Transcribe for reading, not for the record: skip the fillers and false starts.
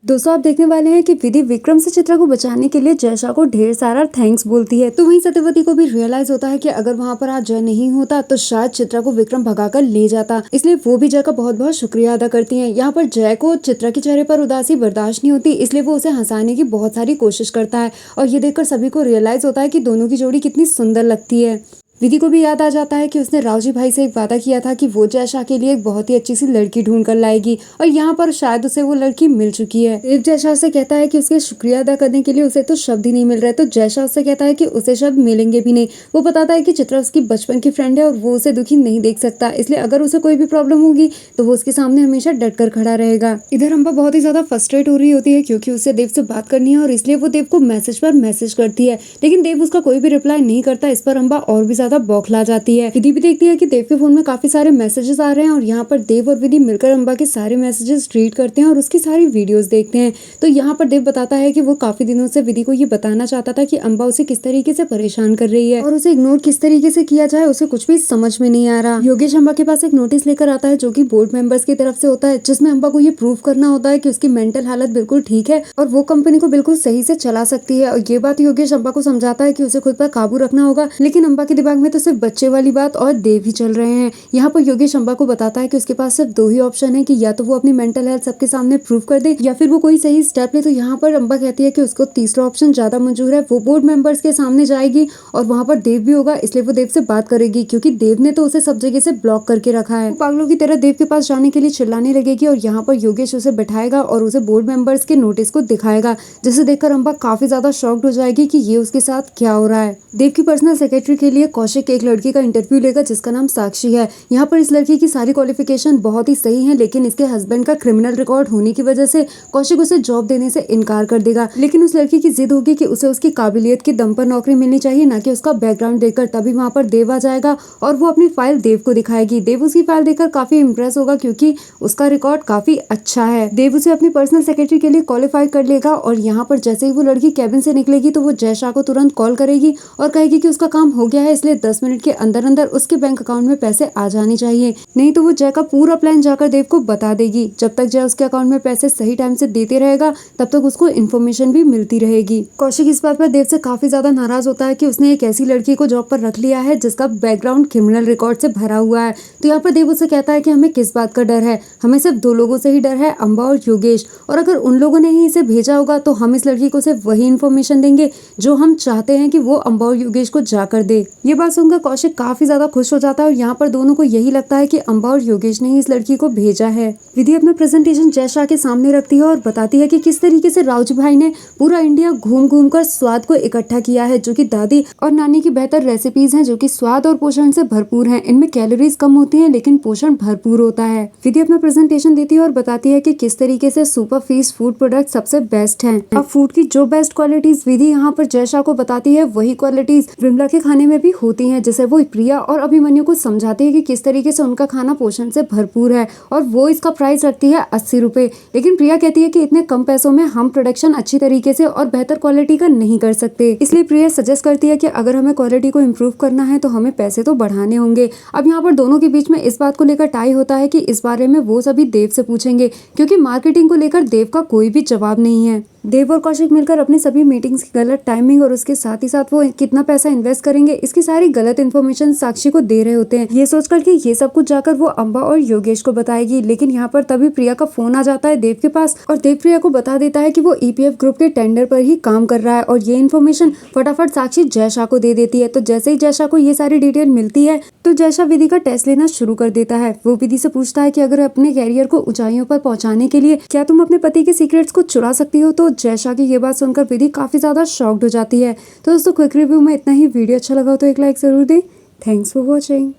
दोस्तों आप देखने वाले हैं कि विधि विक्रम से चित्रा को बचाने के लिए जय शाह को ढेर सारा थैंक्स बोलती है। तो वहीं सत्यवती को भी रियलाइज होता है कि अगर वहां पर आज जय नहीं होता तो शायद चित्रा को विक्रम भगाकर ले जाता, इसलिए वो भी जय का बहुत बहुत शुक्रिया अदा करती है। यहाँ पर जय को चित्रा के चेहरे पर उदासी बर्दाश्त नहीं होती, इसलिए वो उसे हंसाने की बहुत सारी कोशिश करता है और ये देखकर सभी को रियलाइज होता है कि दोनों की जोड़ी कितनी सुंदर लगती है। विधि को भी याद आ जाता है कि उसने रावजी भाई से एक वादा किया था कि वो जय शाह के लिए एक बहुत ही अच्छी सी लड़की ढूंढ कर लाएगी और यहाँ पर शायद उसे वो लड़की मिल चुकी है। देव जय शाह से कहता है कि उसके शुक्रिया अदा करने के लिए उसे तो शब्द ही नहीं मिल रहा है, तो जय शाह उससे कहता है कि उसे शब्द मिलेंगे भी नहीं। वो बताता है कि चित्रा उसकी बचपन की फ्रेंड है और वो उसे दुखी नहीं देख सकता, इसलिए अगर उसे कोई भी प्रॉब्लम होगी तो वो उसके सामने हमेशा डट कर खड़ा रहेगा। इधर अम्बा बहुत ही ज्यादा फ्रस्ट्रेट हो रही होती है क्योंकि उसे देव से बात करनी है और इसलिए वो देव को मैसेज पर मैसेज करती है, लेकिन देव उसका कोई भी रिप्लाई नहीं करता। इस पर अम्बा और भी ज्यादा बौखला जाती है। विधि भी देखती है कि देव के फोन में काफी सारे मैसेजेस आ रहे हैं और यहाँ पर देव और विधि मिलकर अम्बा के सारे मैसेजेस रीड करते हैं और उसकी सारी वीडियोस देखते हैं। तो यहाँ पर देव बताता है कि वो काफी दिनों से विधि को ये बताना चाहता था कि अम्बा उसे किस तरीके से परेशान कर रही है और उसे इग्नोर किस तरीके से किया जाए उसे कुछ भी समझ में नहीं आ रहा। योगेश अम्बा के पास एक नोटिस लेकर आता है जो कि बोर्ड मेंबर्स की तरफ से होता है, जिसमें अम्बा को ये प्रूव करना होता है कि उसकी मेंटल हालत बिल्कुल ठीक है और वो कंपनी को बिल्कुल सही से चला सकती है। और ये बात योगेश अम्बा को समझाता है कि उसे खुद पर काबू रखना होगा, लेकिन अम्बा के दिमाग में तो सिर्फ बच्चे वाली बात और देव ही चल रहे हैं। यहाँ पर योगेश अम्बा को बताता है कि उसके पास सिर्फ दो ही ऑप्शन है कि या तो वो अपनी मेंटल हेल्थ सबके सामने प्रूव कर दे या फिर वो कोई सही स्टेप ले। तो यहाँ पर अम्बा कहती है कि उसको तीसरा ऑप्शन ज्यादा मंजूर है। वो बोर्ड मेंबर्स के सामने जाएगी और वहाँ पर देव भी होगा, इसलिए वो देव से बात करेगी क्योंकि देव ने तो उसे सब जगह से ब्लॉक करके रखा है। वो पागलों की तरह देव के पास जाने के लिए चिल्लाने लगेगी और यहाँ पर योगेश उसे बैठाएगा और उसे बोर्ड मेंबर्स के नोटिस को दिखाएगा, जिसे देखकर अम्बा काफी ज्यादा शॉक्ड हो जाएगी कि ये उसके साथ क्या हो रहा है। देव की पर्सनल सेक्रेटरी के लिए कौशिक एक लड़की का इंटरव्यू लेगा जिसका नाम साक्षी है। यहाँ पर इस लड़की की सारी क्वालिफिकेशन बहुत ही सही है, लेकिन इसके हस्बैंड का क्रिमिनल रिकॉर्ड होने की वजह से कौशिक उसे जॉब देने से इनकार कर देगा, लेकिन उस लड़की की जिद होगी कि उसे उसकी काबिलियत के दम पर नौकरी मिलनी चाहिए, ना कि उसका बैकग्राउंड देखकर। तभी वहाँ पर देव आ जाएगा और वो अपनी फाइल देव को दिखाएगी। देव उसकी फाइल देखकर काफी इम्प्रेस होगा क्योंकि उसका रिकॉर्ड काफी अच्छा है। देव उसे अपनी पर्सनल सेक्रेटरी के लिए क्वालिफाई कर लेगा और यहाँ पर जैसे ही वो लड़की कैबिन से निकलेगी तो वो जय शाह को तुरंत कॉल करेगी और कहेगी कि उसका काम हो गया है, इसलिए 10 मिनट के अंदर अंदर उसके बैंक अकाउंट में पैसे आ जाने चाहिए, नहीं तो वो जय का पूरा प्लान जाकर देव को बता देगी। जब तक जय उसके अकाउंट में पैसे सही टाइम से देते रहेगा तब तक उसको इन्फॉर्मेशन भी मिलती रहेगी। कौशिक इस बात पर देव से काफी ज्यादा नाराज होता है कि उसने एक ऐसी लड़की को जॉब पर रख लिया है जिसका बैकग्राउंड क्रिमिनल रिकॉर्ड से भरा हुआ है। तो यहाँ पर देव उससे कहता है कि हमें किस बात का डर है, हमें सिर्फ दो लोगों से ही डर है, अम्बा और योगेश, और अगर उन लोगों ने ही इसे भेजा होगा तो हम इस लड़की को सिर्फ वही इन्फॉर्मेशन देंगे जो हम चाहते हैं कि वो अम्बा और योगेश को जाकर दे। ये बात सुनकर कौशिक काफी ज्यादा खुश हो जाता है और यहाँ पर दोनों को यही लगता है कि अम्बा और योगेश ने ही इस लड़की को भेजा है। विधि अपना प्रेजेंटेशन जय शाह के सामने रखती है और बताती है कि किस तरीके से रावजी भाई ने पूरा इंडिया घूम घूम कर स्वाद को इकट्ठा किया है, जो कि दादी और नानी की बेहतर रेसिपीज हैं जो कि स्वाद और पोषण से भरपूर हैं। इनमें कैलोरीज कम होती हैं लेकिन पोषण भरपूर होता है। विधि अपना प्रेजेंटेशन देती है और बताती है कि किस तरीके से सुपर फीस्ट फूड प्रोडक्ट सबसे बेस्ट हैं। अब फूड की जो बेस्ट क्वालिटीज विधि यहाँ पर जय शाह को बताती है वही क्वालिटीज विमला के खाने में भी होती हैं, जिसे वो प्रिया और अभिमन्यु को समझाती है कि किस तरीके से उनका खाना पोषण से भरपूर है और वो इसका प्राइस रखती है 80 रुपए। लेकिन प्रिया कहती है कि इतने कम पैसों में हम प्रोडक्शन अच्छी तरीके से और बेहतर क्वालिटी का नहीं कर सकते, इसलिए प्रिया सजेस्ट करती है कि अगर हमें क्वालिटी को इम्प्रूव करना है तो हमें पैसे तो बढ़ाने होंगे। अब यहाँ पर दोनों के बीच में इस बात को लेकर टाई होता है कि इस बारे में वो सभी देव से पूछेंगे क्योंकि मार्केटिंग को लेकर देव का कोई भी जवाब नहीं है। देव और कौशिक मिलकर अपनी सभी मीटिंग्स की गलत टाइमिंग और उसके साथ ही साथ वो कितना पैसा इन्वेस्ट करेंगे इसकी सारी गलत इन्फॉर्मेशन साक्षी को दे रहे होते हैं, ये सोचकर कि ये सब कुछ जाकर वो अम्बा और योगेश को बताएगी। लेकिन यहाँ पर तभी प्रिया का फोन आ जाता है देव के पास और देव प्रिया को बता देता है कि वो ईपीएफ ग्रुप के टेंडर पर ही काम कर रहा है और ये इन्फॉर्मेशन फटाफट साक्षी जय शाह को दे देती है। तो जैसे ही जय शाह को ये सारी डिटेल मिलती है तो जय शाह विधि का टेस्ट लेना शुरू कर देता है। वो विधि से पूछता है कि अगर अपने कैरियर को ऊंचाइयों पर पहुंचाने के लिए क्या तुम अपने पति के सीक्रेट्स को चुरा सकती हो। तो जय शाह की ये बात सुनकर विधि काफी ज्यादा शॉक्ड हो जाती है। तो दोस्तों क्विक रिव्यू में इतना ही। वीडियो अच्छा लगा तो एक लाइक जरूर दें। Thanks for watching.